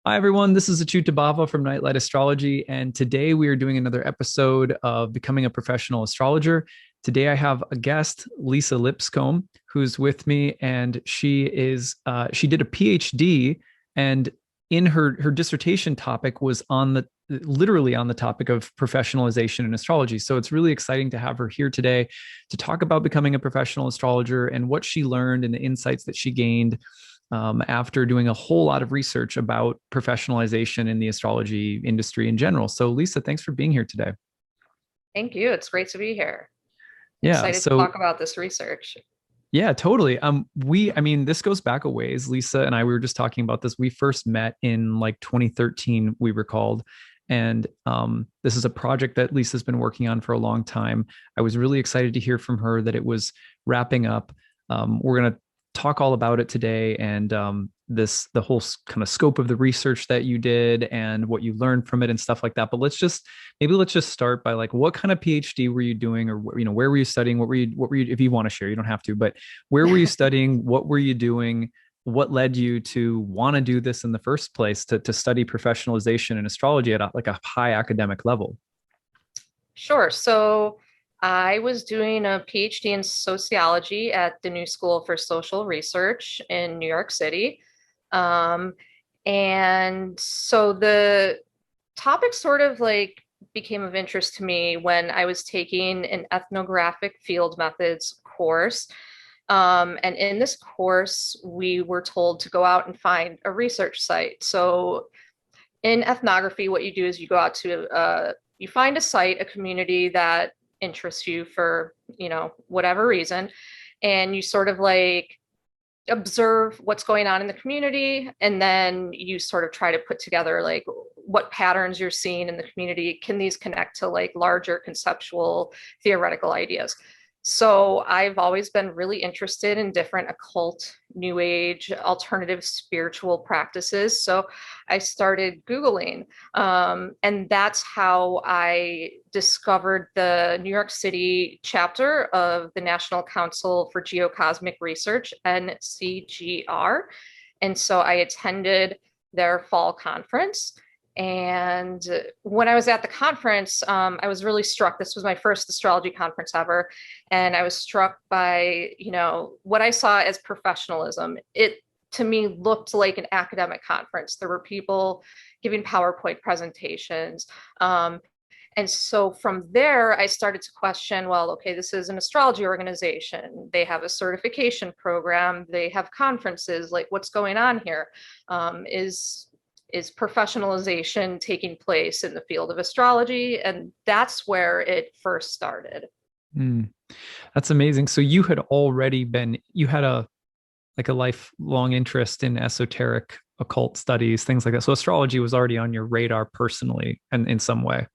Hi, everyone. This is acyuta-bhava from Nightlight Astrology, and today we are doing another episode of Becoming a Professional Astrologer. Today I have a guest, Lisa Lipscomb, who's with me, and she did a PhD, and in her dissertation topic was on the literally on the topic of professionalization in astrology. So it's really exciting to have her here today to talk about becoming a professional astrologer and what she learned and the insights that she gained after doing a whole lot of research about professionalization in the astrology industry in general. So, Lisa, thanks for being here today. Thank you. It's great to be here. Yeah. Excited to So, talk about this research. yeah, totally. I mean, this goes back a ways. Lisa and I, we were just talking about this. We first met in like 2013, we recalled. And this is a project that Lisa's been working on for a long time. I was really excited to hear from her that it was wrapping up. We're going to talk all about it today and the whole kind of scope of the research that you did and what you learned from it and stuff like that. But let's just start by like, what kind of PhD were you doing, or where were you studying? What were you, if you want to share, you don't have to, but where were you studying? What were you doing? What led you to want to do this in the first place, to study professionalization in astrology at like a high academic level? Sure. So I was doing a PhD in sociology at the New School for Social Research in New York City. Um, and so the topic sort of like became of interest to me when I was taking an ethnographic field methods course. And in this course, we were told to go out and find a research site. So in ethnography, what you do is you go out to you find a site, a community that interests you for whatever reason, and you sort of like observe what's going on in the community, and then you sort of try to put together like what patterns you're seeing in the community. Can these connect to like larger conceptual theoretical ideas? So I've always been really interested in different occult, new age, alternative spiritual practices. So I started Googling, and that's how I discovered the New York City chapter of the National Council for Geocosmic Research, NCGR. And so I attended their fall conference. And when I was at the conference, I was really struck. This was my first astrology conference ever. And I was struck by, what I saw as professionalism. It to me looked like an academic conference. There were people giving PowerPoint presentations. And so from there, I started to question, well, okay, this is an astrology organization. They have a certification program. They have conferences. Like, what's going on here? Is professionalization taking place in the field of astrology? And that's where it first started. Hmm. That's amazing. So you had a like a lifelong interest in esoteric occult studies, things like that. So astrology was already on your radar personally and in some way.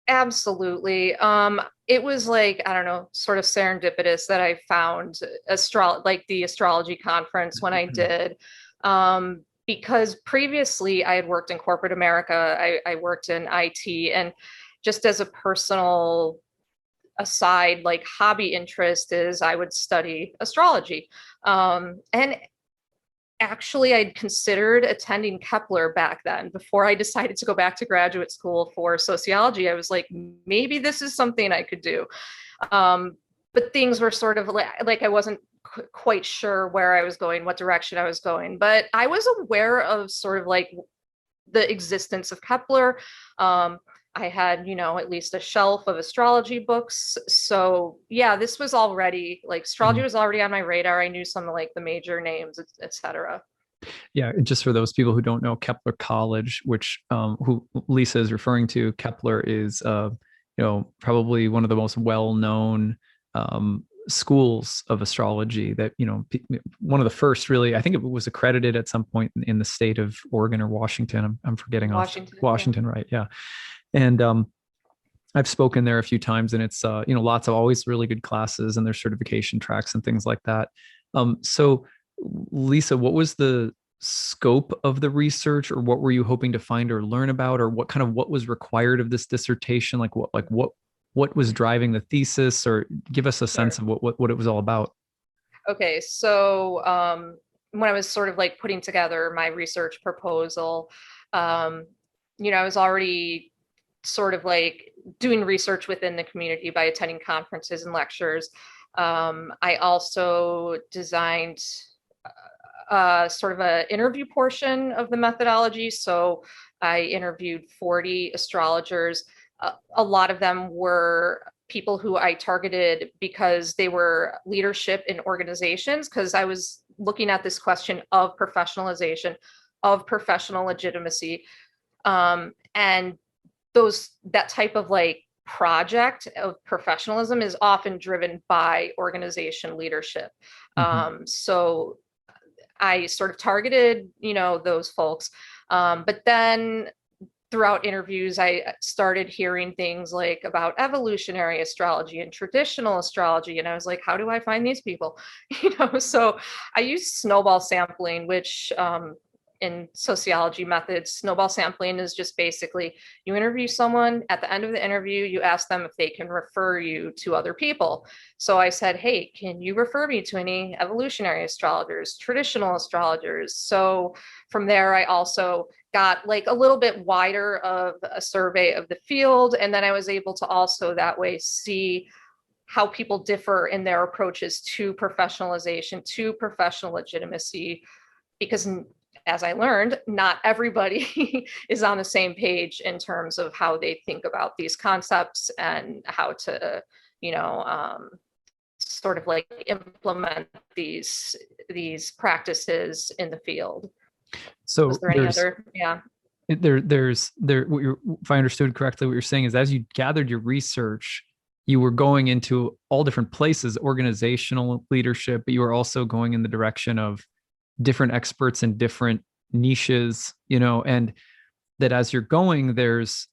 Absolutely. It was like, I don't know, sort of serendipitous that I found like the astrology conference when I did. Because previously I had worked in corporate America. I worked in IT, and just as a personal aside, like hobby interest is I would study astrology. And actually, I'd considered attending Kepler back then before I decided to go back to graduate school for sociology. I was like, maybe this is something I could do. But things were sort of like I wasn't quite sure where I was going, what direction I was going. But I was aware of sort of like the existence of Kepler. I had, at least a shelf of astrology books. So yeah, this was already like astrology Mm. was already on my radar. I knew some of like the major names, etc. Yeah, just for those people who don't know, Kepler College, which who Lisa is referring to, Kepler is probably one of the most well-known schools of astrology that one of the first, really. I think it was accredited at some point in the state of Oregon or Washington. I'm forgetting off. Washington, yeah. Washington, right? Yeah. And I've spoken there a few times, and it's lots of always really good classes and their certification tracks and things like that. So, Lisa, what was the scope of the research, or what were you hoping to find or learn about, or what was required of this dissertation? What was driving the thesis, or give us a sense Sure. of what it was all about. Okay, so when I was sort of like putting together my research proposal, um, I was already sort of like doing research within the community by attending conferences and lectures. I also designed sort of an interview portion of the methodology. So I interviewed 40 astrologers. A lot of them were people who I targeted because they were leadership in organizations, because I was looking at this question of professionalization, of professional legitimacy. And that type of like project of professionalism is often driven by organization leadership. Mm-hmm. So I sort of targeted, those folks. But then throughout interviews, I started hearing things like about evolutionary astrology and traditional astrology. And I was like, how do I find these people? So I used snowball sampling, which in sociology methods, snowball sampling is just basically you interview someone. At the end of the interview, you ask them if they can refer you to other people. So I said, hey, can you refer me to any evolutionary astrologers, traditional astrologers? So from there, I also got like a little bit wider of a survey of the field. And then I was able to also that way see how people differ in their approaches to professionalization, to professional legitimacy, because as I learned, not everybody is on the same page in terms of how they think about these concepts and how to, sort of like implement these practices in the field. Was So there any other? Yeah. if I understood correctly, what you're saying is as you gathered your research, you were going into all different places, organizational leadership, but you were also going in the direction of different experts in different niches, and that as you're going, there's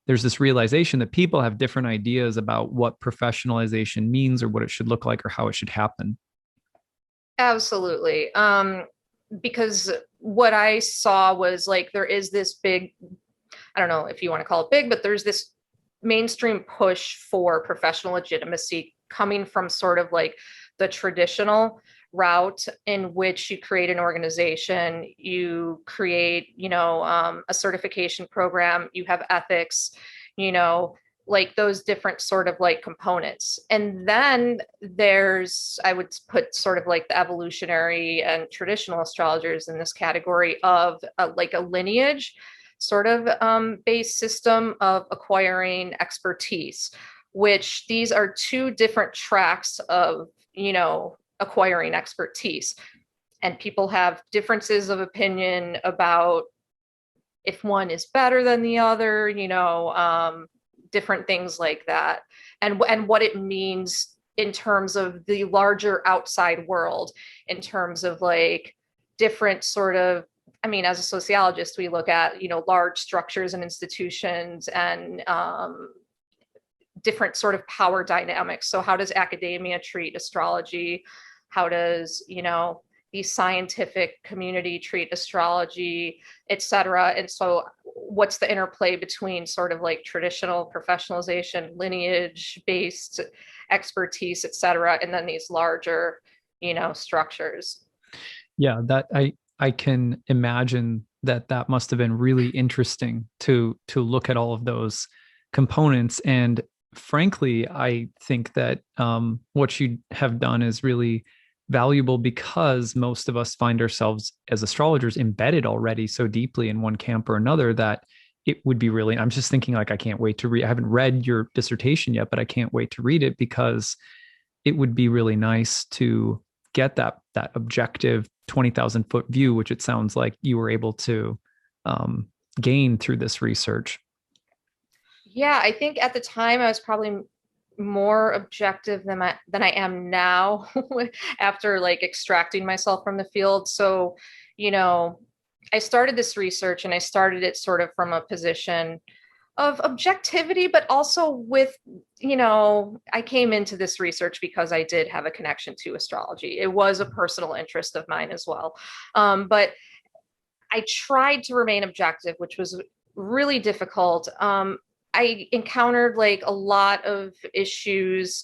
this realization that people have different ideas about what professionalization means or what it should look like or how it should happen. Absolutely. Because what I saw was like there is this big, I don't know if you want to call it big, but there's this mainstream push for professional legitimacy coming from sort of like the traditional route in which you create an organization, you create, a certification program, you have ethics, like those different sort of like components. And then I would put sort of like the evolutionary and traditional astrologers in this category of like a lineage sort of based system of acquiring expertise, which these are two different tracks of, acquiring expertise. And people have differences of opinion about if one is better than the other, different things like that, and what it means in terms of the larger outside world, in terms of like different sort of, I mean, as a sociologist, we look at, large structures and institutions and different sort of power dynamics. So how does academia treat astrology? How does, the scientific community treat astrology, et cetera? And so what's the interplay between sort of like traditional professionalization, lineage-based expertise, et cetera, and then these larger, structures? Yeah, that I can imagine that must have been really interesting to look at all of those components. And frankly, I think that what you have done is really valuable because most of us find ourselves as astrologers embedded already so deeply in one camp or another that it would be really, I'm just thinking like, I can't wait to read, I haven't read your dissertation yet, but I can't wait to read it because it would be really nice to get that objective 20,000 foot view, which it sounds like you were able to gain through this research. Yeah, I think at the time I was probably more objective than I am now after like extracting myself from the field. So, you know, I started this research and I started it sort of from a position of objectivity, but also with, I came into this research because I did have a connection to astrology. It was a personal interest of mine as well. But I tried to remain objective, which was really difficult. I encountered like a lot of issues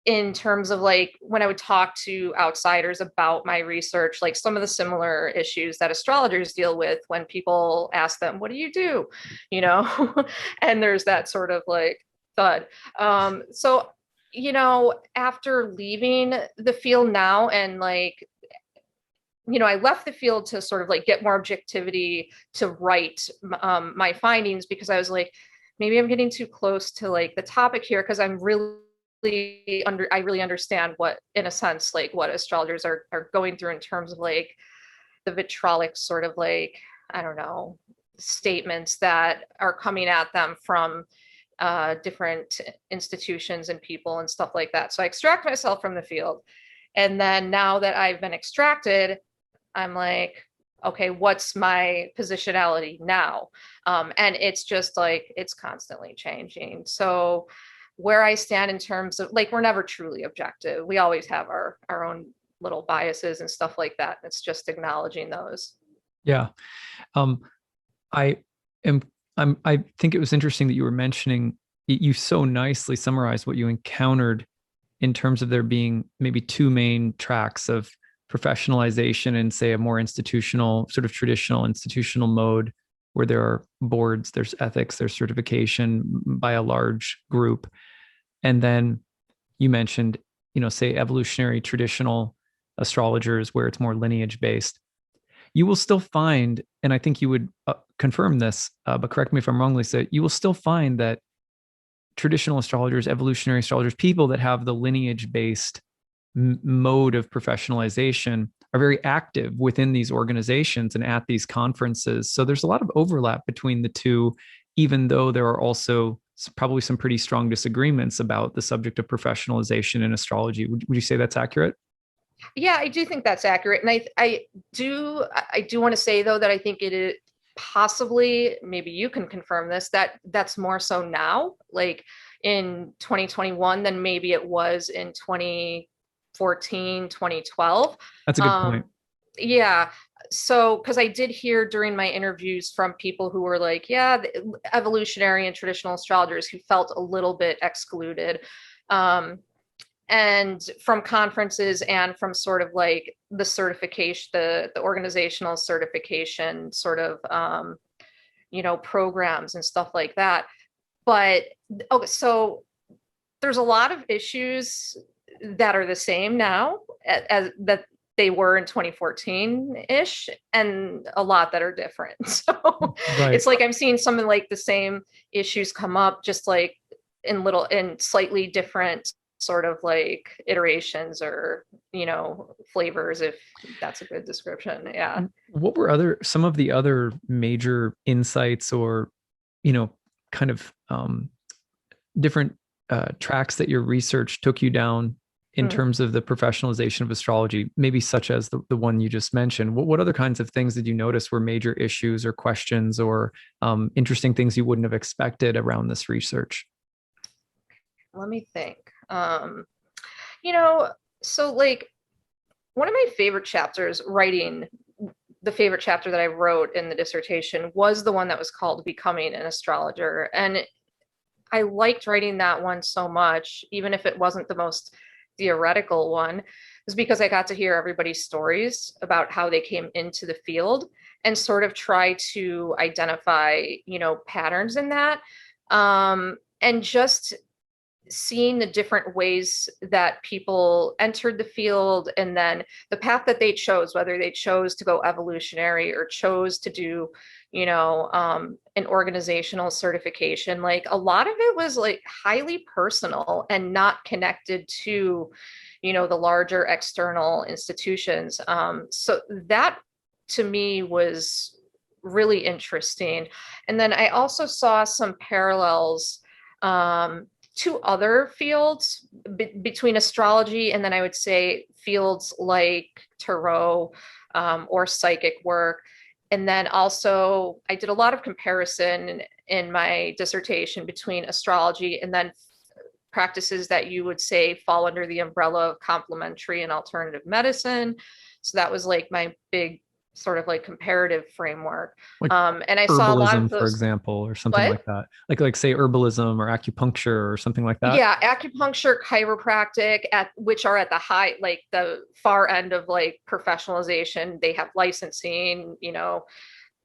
in terms of like when I would talk to outsiders about my research, like some of the similar issues that astrologers deal with when people ask them, what do you do? You know, and there's that sort of like thud. So, after leaving the field now and like, I left the field to sort of like get more objectivity to write my findings because I was like, maybe I'm getting too close to like the topic here because I really understand what, in a sense, like what astrologers are going through in terms of like the vitrolic sort of like, I don't know, statements that are coming at them from different institutions and people and stuff like that. So I extract myself from the field. And then now that I've been extracted, I'm like, okay, what's my positionality now? And it's just like, it's constantly changing. So where I stand in terms of like, we're never truly objective. We always have our own little biases and stuff like that. It's just acknowledging those. Yeah. Um, I am, I think it was interesting that you were mentioning, you so nicely summarized what you encountered in terms of there being maybe two main tracks of professionalization and say a more institutional, sort of traditional institutional mode where there are boards, there's ethics, there's certification by a large group. And then you mentioned, say evolutionary traditional astrologers where it's more lineage based. You will still find, and I think you would confirm this, but correct me if I'm wrong, Lisa, you will still find that traditional astrologers, evolutionary astrologers, people that have the lineage based mode of professionalization are very active within these organizations and at these conferences. So there's a lot of overlap between the two, even though there are also probably some pretty strong disagreements about the subject of professionalization in astrology. Would you say that's accurate? Yeah, I do think that's accurate. And I do want to say though that I think it is possibly, maybe you can confirm this, that that's more so now, like in 2021 than maybe it was in 2014, 2012. That's a good point. Yeah. So, because I did hear during my interviews from people who were like, yeah, the evolutionary and traditional astrologers who felt a little bit excluded. Um, and from conferences and from sort of like the certification, the organizational certification sort of, programs and stuff like that. But okay, so there's a lot of issues that are the same now as that they were in 2014-ish, and a lot that are different. So Right. it's like I'm seeing some of like the same issues come up, just like in slightly different sort of like iterations or flavors, if that's a good description. Yeah. What were some of the other major insights or, you know, kind of different tracks that your research took you down in Mm. terms of the professionalization of astrology, maybe such as the one you just mentioned? What other kinds of things did you notice were major issues or questions or interesting things you wouldn't have expected around this research? Let me think. You know, so like one of my favorite chapters writing, the favorite chapter that I wrote in the dissertation was the one that was called Becoming an Astrologer. And I liked writing that one so much, even if it wasn't the most theoretical one, was because I got to hear everybody's stories about how they came into the field and sort of try to identify, patterns in that. And just seeing the different ways that people entered the field and then the path that they chose, whether they chose to go evolutionary or chose to do, an organizational certification, like a lot of it was like highly personal and not connected to, the larger external institutions. So that to me was really interesting. And then I also saw some parallels to other fields between astrology and then I would say fields like tarot or psychic work. And then also I did a lot of comparison in my dissertation between astrology and then practices that you would say fall under the umbrella of complementary and alternative medicine. So that was like my big sort of like comparative framework. Like And I saw a lot of herbalism, for those. example, or something What? like that. Like say herbalism or acupuncture or something like that. Yeah, acupuncture, chiropractic, at which are at the high, like the far end of like professionalization. They have licensing,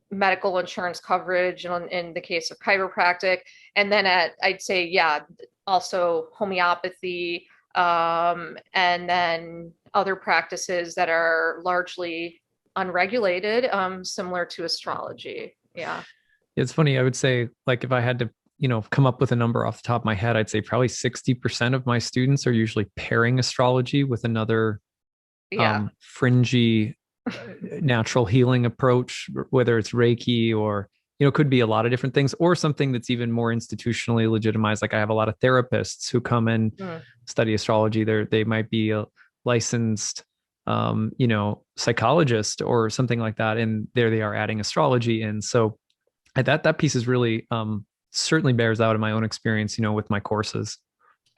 medical insurance coverage in the case of chiropractic. And then I'd say, yeah, also homeopathy, and then other practices that are largely unregulated, similar to astrology. Yeah. It's funny. I would say, like, if I had to, come up with a number off the top of my head, I'd say probably 60% of my students are usually pairing astrology with another Yeah. fringy natural healing approach, whether it's Reiki or, could be a lot of different things, or something that's even more institutionally legitimized. Like I have a lot of therapists who come and Mm. study astrology. They might be a licensed, psychologist or something like that. And there they are adding astrology in. So that piece is really certainly bears out in my own experience, with my courses.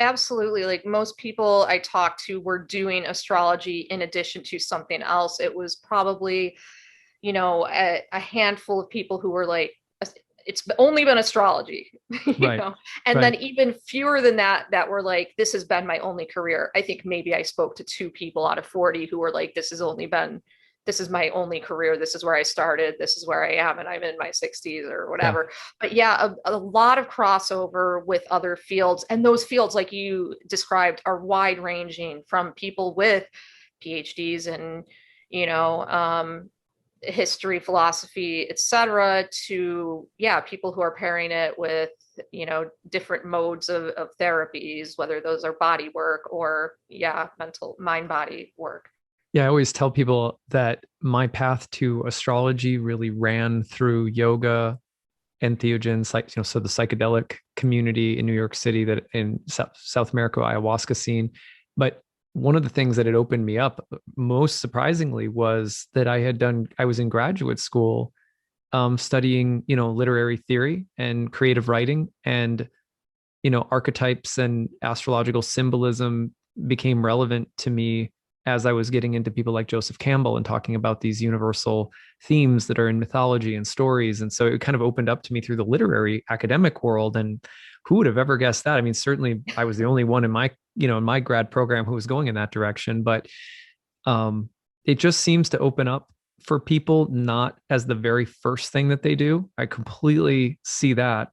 Absolutely. Like most people I talked to were doing astrology in addition to something else. It was probably, a handful of people who were like, it's only been astrology, Right. and then Right. even fewer than that were like, this has been my only career. I think maybe I spoke to two people out of 40 who were like, this is my only career. This is where I started. This is where I am. And I'm in my 60s or Yeah. whatever. But yeah, a lot of crossover with other fields. And those fields, like you described, are wide ranging from people with PhDs and, you know, history, philosophy, etc., to people who are pairing it with different modes of therapies, whether those are body work or mental mind body work. Yeah, I always tell people that my path to astrology really ran through yoga, entheogens, like so the psychedelic community in New York City, that in South America, ayahuasca scene. But one of the things that had opened me up most surprisingly was that I was in graduate school, studying, literary theory and creative writing, and archetypes and astrological symbolism became relevant to me as I was getting into people like Joseph Campbell and talking about these universal themes that are in mythology and stories. And so it kind of opened up to me through the literary academic world. And who would have ever guessed that? I mean, certainly I was the only one in my grad program who was going in that direction, but it just seems to open up for people not as the very first thing that they do. I completely see that.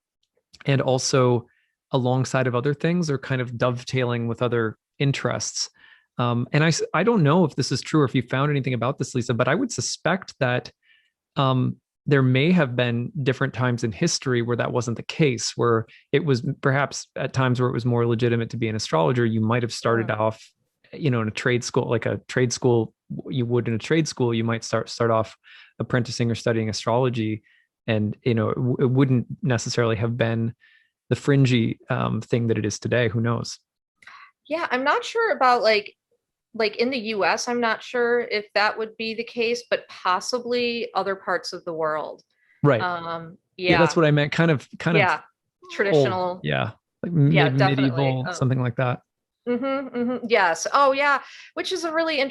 And also alongside of other things, or kind of dovetailing with other interests. And I don't know if this is true or if you found anything about this, Lisa, but I would suspect that there may have been different times in history where that wasn't the case, where it was perhaps at times where it was more legitimate to be an astrologer. You might have started off, in a trade school, like a trade school you would in a trade school. You might start off apprenticing or studying astrology, and it wouldn't necessarily have been the fringy thing that it is today. Who knows? Yeah, I'm not sure about like in the US, I'm not sure if that would be the case, but possibly other parts of the world. Right. Yeah, that's Yeah, what I meant. Kind of yeah, old. traditional. Yeah, like Yeah, definitely. medieval, something like that. Yes. Oh, yeah. Which is a really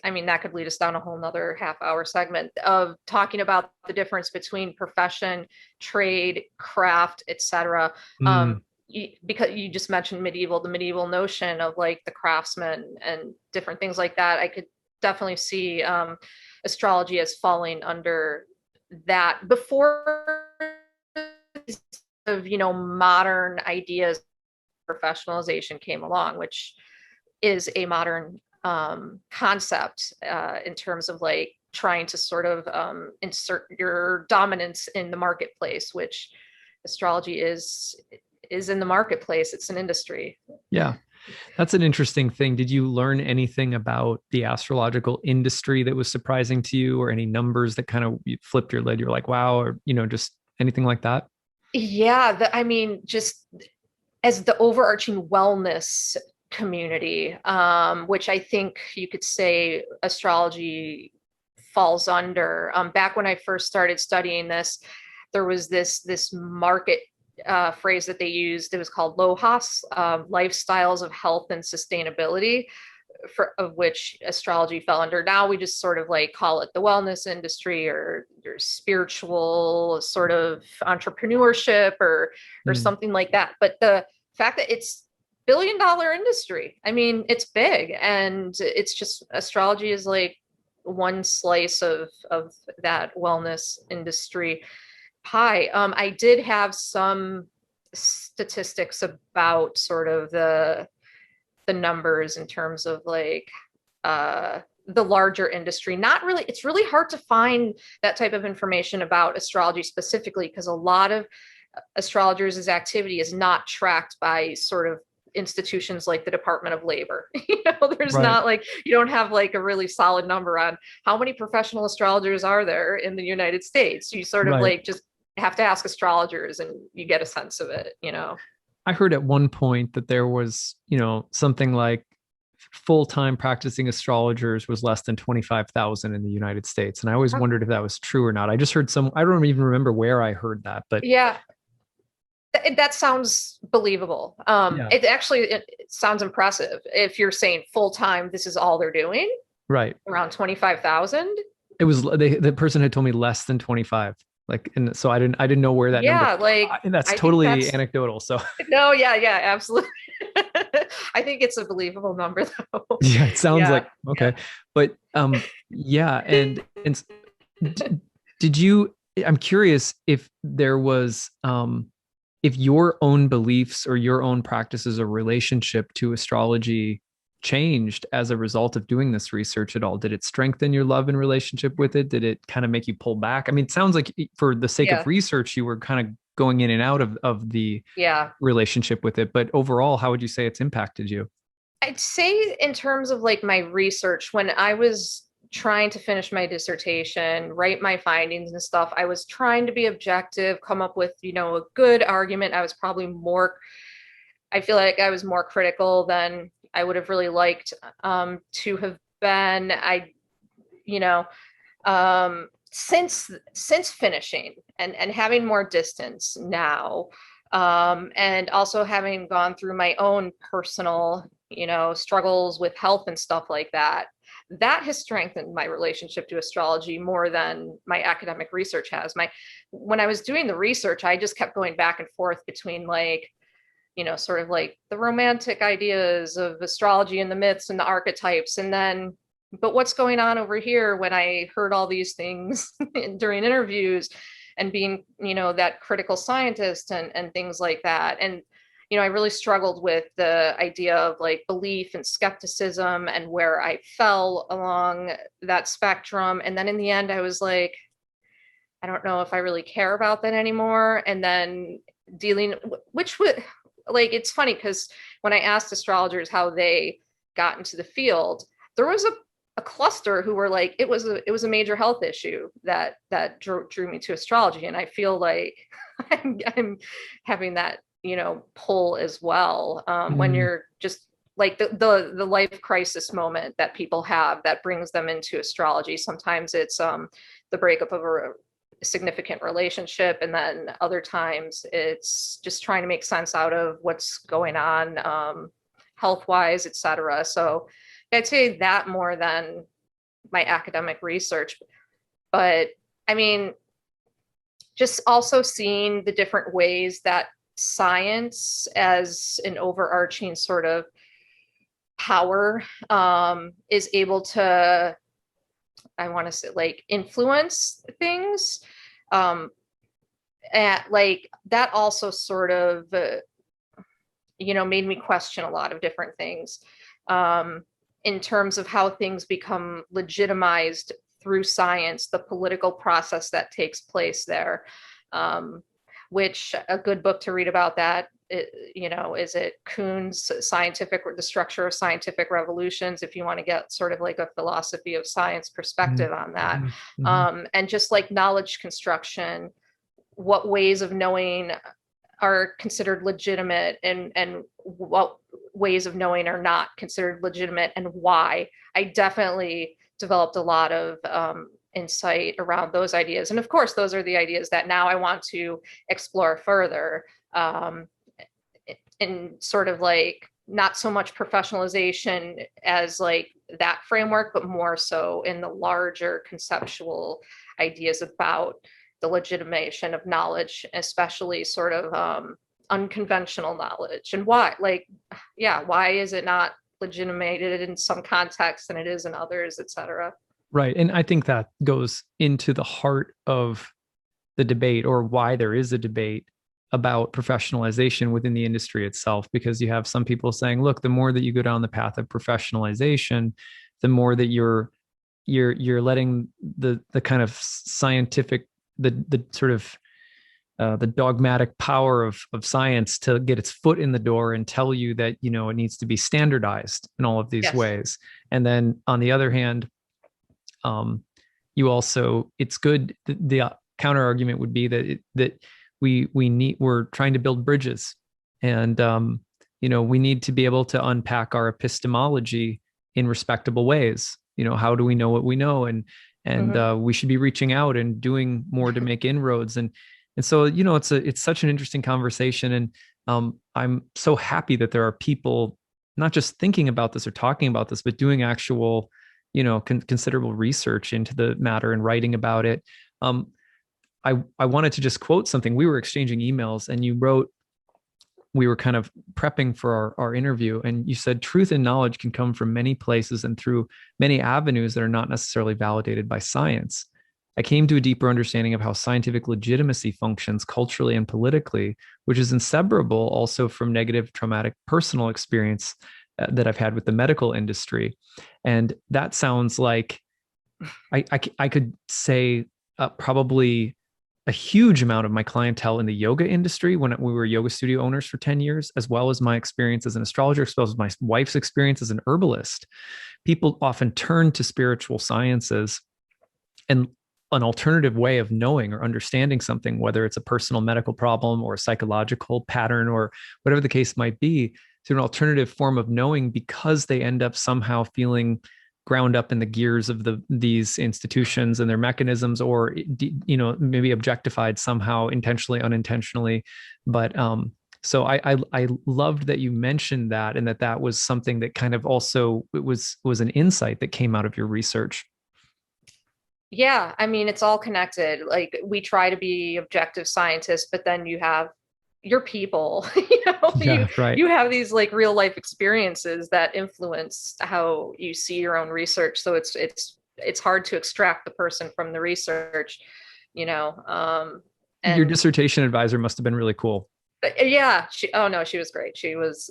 I mean, that could lead us down a whole nother half-hour segment of talking about the difference between profession, trade, craft, etc. Mm, Because you just mentioned the medieval notion of like the craftsman and different things like that. I could definitely see astrology as falling under that before of modern ideas professionalization came along, which is a modern concept in terms of like trying to sort of insert your dominance in the marketplace, which astrology is in the marketplace. It's an industry. yeah, that's an interesting thing. Did you learn anything about the astrological industry that was surprising to you, or any numbers that kind of flipped your lid? You're like, wow, or just anything like that? Yeah, I mean, just as the overarching wellness community, which I think you could say astrology falls under. Back when I first started studying this, there was this market phrase that they used. It was called LOHAS, lifestyles of health and sustainability, of which astrology fell under. Now we just sort of like call it the wellness industry or spiritual sort of entrepreneurship or Mm, something like that. But the fact that it's $1 billion industry, I mean, it's big, and it's just astrology is like one slice of that wellness industry pie. I did have some statistics about sort of the numbers in terms of like the larger industry. Not really, it's really hard to find that type of information about astrology specifically, because a lot of astrologers' activity is not tracked by sort of institutions like the Department of Labor. There's right, not like, you don't have like a really solid number on how many professional astrologers are there in the United States. You sort of right. like just have to ask astrologers and you get a sense of it. I heard at one point that there was, something like full-time practicing astrologers was less than 25,000 in the United States. And I always wondered if that was true or not. I just heard I don't even remember where I heard that, but Yeah, that sounds believable. yeah, It sounds impressive. If you're saying full time, this is all they're doing, right. around 25,000. It was the person had told me less than 25. Like, and so I didn't know where that number, Yeah, like and that's I think totally that's anecdotal. So no, yeah, absolutely. I think it's a believable number though. yeah, it sounds Yeah, like yeah. okay. But yeah, and d- did you, I'm curious if there was if your own beliefs or your own practices or relationship to astrology changed as a result of doing this research at all. Did it strengthen your love and relationship with it? Did it kind of make you pull back? I mean, it sounds like for the sake of Yeah, research, you were kind of going in and out of the yeah. relationship with it. But overall, how would you say it's impacted you? I'd say in terms of like my research, when I was trying to finish my dissertation, write my findings and stuff, I was trying to be objective, come up with, a good argument. I feel like I was more critical than I would have really liked to have been. You know, since finishing and having more distance now, and also having gone through my own personal, struggles with health and stuff like that, that has strengthened my relationship to astrology more than my academic research has. When I was doing the research, I just kept going back and forth between like, sort of like the romantic ideas of astrology and the myths and the archetypes. And then, but what's going on over here when I heard all these things during interviews and being, that critical scientist and things like that. And, I really struggled with the idea of like belief and skepticism and where I fell along that spectrum. And then in the end, I was like, I don't know if I really care about that anymore. And then dealing, which would, like, it's funny because when I asked astrologers how they got into the field, there was a cluster who were like, it was a major health issue that drew me to astrology. And I feel like I'm having that, pull as well. When Mm, you're just like the life crisis moment that people have that brings them into astrology. Sometimes it's the breakup of a significant relationship, and then other times it's just trying to make sense out of what's going on, health wise, etc. So I'd say that more than my academic research. But I mean, just also seeing the different ways that science as an overarching sort of power is able to, I want to say, like, influence things. Um, at like that also sort of made me question a lot of different things, in terms of how things become legitimized through science, the political process that takes place there, which a good book to read about that, is it Kuhn's The Structure of Scientific Revolutions, if you want to get sort of like a philosophy of science mm, perspective on that. mhm, mhm. And just like knowledge construction, what ways of knowing are considered legitimate, and what ways of knowing are not considered legitimate, and why. I definitely developed a lot of insight around those ideas. And of course, those are the ideas that now I want to explore further, in sort of like not so much professionalization as like that framework, but more so in the larger conceptual ideas about the legitimation of knowledge, especially sort of unconventional knowledge, and why, like, yeah, why is it not legitimated in some contexts than it is in others, etc. Right. And I think that goes into the heart of the debate, or why there is a debate about professionalization within the industry itself, because you have some people saying, look, the more that you go down the path of professionalization, the more that you're letting the kind of scientific, the sort of the dogmatic power of science to get its foot in the door and tell you that, you know, it needs to be standardized in all of these Yes. ways. And then on the other hand, you also, it's good. The counter argument would be that we're trying to build bridges, and you know, we need to be able to unpack our epistemology in respectable ways. You know, how do we know what we know? And we should be reaching out and doing more to make inroads. And so, you know, it's such an interesting conversation, and I'm so happy that there are people not just thinking about this or talking about this, but doing actual, you know, considerable research into the matter and writing about it. Um, I wanted to just quote something. We were exchanging emails, and you wrote, we were kind of prepping for our interview, and you said, truth and knowledge can come from many places and through many avenues that are not necessarily validated by science. I came to a deeper understanding of how scientific legitimacy functions culturally and politically, which is inseparable also from negative traumatic personal experience that I've had with the medical industry. And that sounds like I could say probably a huge amount of my clientele in the yoga industry when we were yoga studio owners for 10 years, as well as my experience as an astrologer, as well as my wife's experience as an herbalist. People often turn to spiritual sciences and an alternative way of knowing or understanding something, whether it's a personal medical problem or a psychological pattern or whatever the case might be, to an alternative form of knowing, because they end up somehow feeling ground up in the gears of these institutions and their mechanisms, or, you know, maybe objectified somehow, intentionally, unintentionally. But so I loved that you mentioned that, and that was something that kind of also, it was an insight that came out of your research. Yeah, I mean, it's all connected. Like, we try to be objective scientists, but then you have your people, you know, Yeah, right. you have these like real life experiences that influence how you see your own research. So it's hard to extract the person from the research, you know. Your And dissertation advisor must have been really cool. yeah, oh no, she was great. She was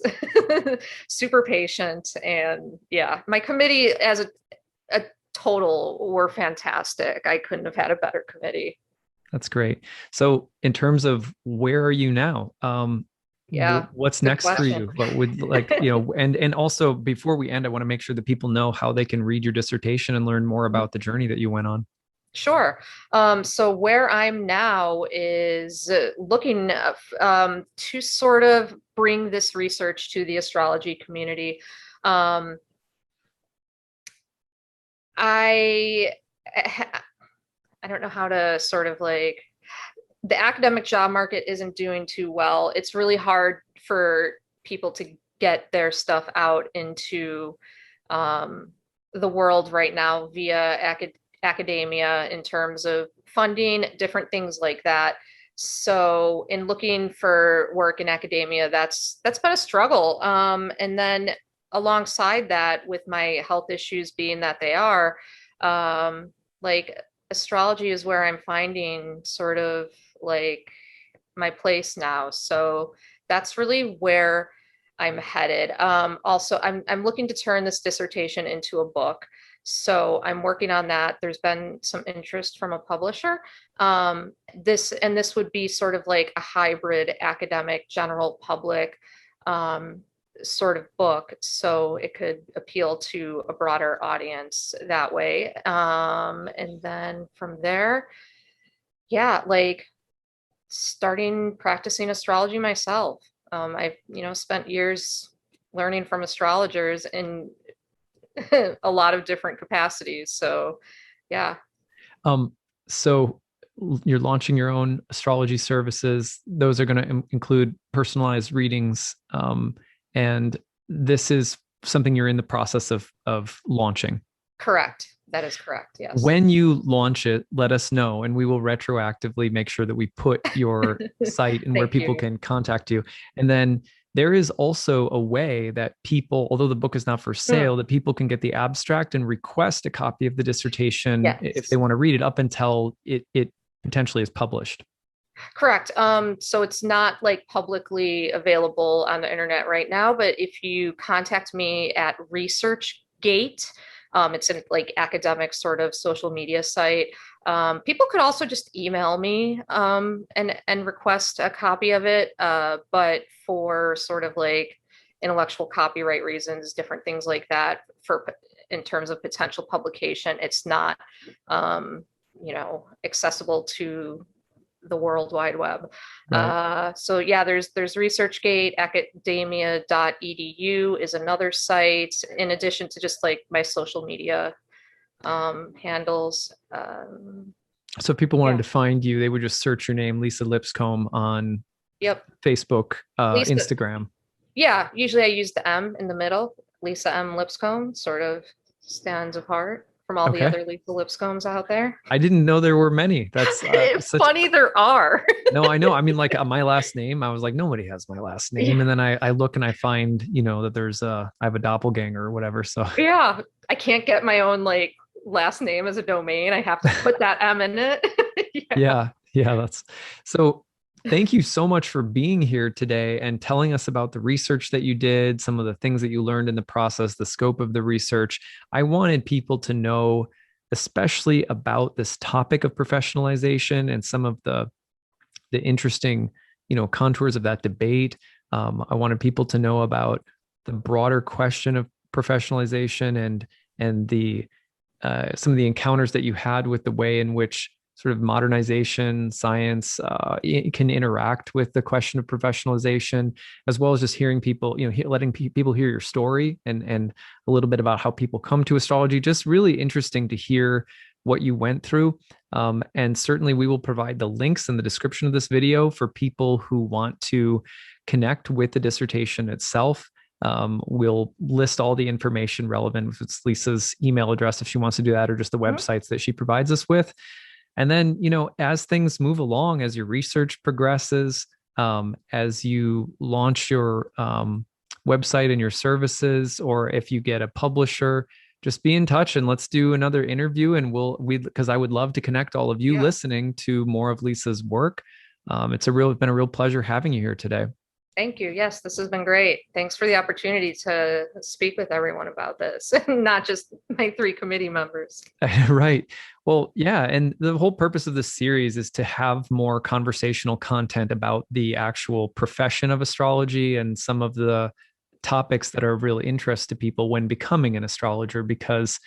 super patient. And yeah, my committee as a total were fantastic. I couldn't have had a better committee. That's great. So in terms of where are you now? Yeah, What's good next for question. you? What would, like, you know, and also before we end, I want to make sure that people know how they can read your dissertation and learn more about the journey that you went on. Sure. So where I'm now is looking to sort of bring this research to the astrology community. Um, I I don't know how to sort of like, the academic job market isn't doing too well. It's really hard for people to get their stuff out into um, the world right now via academia in terms of funding, different things like that. So in looking for work in academia, that's been a struggle. And then alongside that, with my health issues being that they are, like, astrology is where I'm finding sort of like my place now. So that's really where I'm headed. Also, I'm looking to turn this dissertation into a book. So I'm working on that. There's been some interest from a publisher. This would be sort of like a hybrid academic, general public sort of book. So it could appeal to a broader audience that way. And then from there, yeah, like starting practicing astrology myself. I've, you know, spent years learning from astrologers in a lot of different capacities. So, yeah. Um, so you're launching your own astrology services. Those are going to include personalized readings. And this is something you're in the process of launching. Correct. That is correct. Yes. When you launch it, let us know, and we will retroactively make sure that we put your site and where Thank people you. can contact you. And then there is also a way that people, although the book is not for Mm, sale, that people can get the abstract and request a copy of the dissertation if they yes. want to read it up until it potentially is published. Correct. So it's not like publicly available on the internet right now, but if you contact me at ResearchGate, it's a like academic sort of social media site. People could also just email me and request a copy of it. But for sort of like intellectual copyright reasons, different things like that, for in terms of potential publication, it's not accessible to the World Wide Web. Right. So yeah, there's ResearchGate, academia.edu is another site, in addition to just like my social media handles. So if people wanted Yeah. to find you, they would just search your name, Lisa Lipscomb, on Yep. Facebook, Lisa. Instagram. Yeah. Usually I use the M in the middle. Lisa M. Lipscomb sort of stands apart from all the Okay. other Lisa Lipscombs out there. I didn't know there were many. That's such. Funny, there are. No, I know. I mean, like my last name, I was like, nobody has my last name. Yeah. And then I look and I find, that there's I have a doppelganger or whatever. So Yeah. I can't get my own like last name as a domain. I have to put that M in it. Yeah. yeah, yeah, that's so. Thank you so much for being here today and telling us about the research that you did, some of the things that you learned in the process, the scope of the research. I wanted people to know, especially about this topic of professionalization and some of the interesting, contours of that debate. I wanted people to know about the broader question of professionalization and the some of the encounters that you had with the way in which sort of modernization science can interact with the question of professionalization, as well as just hearing people, letting people hear your story and a little bit about how people come to astrology. Just really interesting to hear what you went through. And certainly we will provide the links in the description of this video for people who want to connect with the dissertation itself. We'll list all the information relevant, if it's Lisa's email address, if she wants to do that, or just the Mhm. websites that she provides us with. And then, as things move along, as your research progresses, as you launch your website and your services, or if you get a publisher, just be in touch and let's do another interview. And because I would love to connect all of you Yeah. listening to more of Lisa's work. It's been a real pleasure having you here today. Thank you. Yes, this has been great. Thanks for the opportunity to speak with everyone about this, not just my three committee members. Right. Well, yeah. And the whole purpose of this series is to have more conversational content about the actual profession of astrology and some of the topics that are of real interest to people when becoming an astrologer, because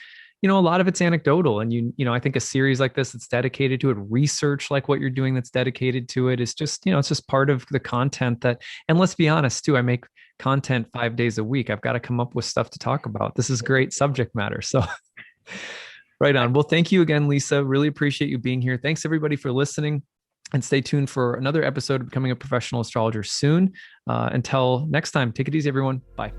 a lot of it's anecdotal. And I think a series like this that's dedicated to it, research like what you're doing that's dedicated to it, is just, it's just part of the content that, and let's be honest too, I make content 5 days a week. I've got to come up with stuff to talk about. This is great subject matter. So right on. Well, thank you again, Lisa. Really appreciate you being here. Thanks everybody for listening, and stay tuned for another episode of Becoming a Professional Astrologer soon. Until next time, take it easy, everyone. Bye.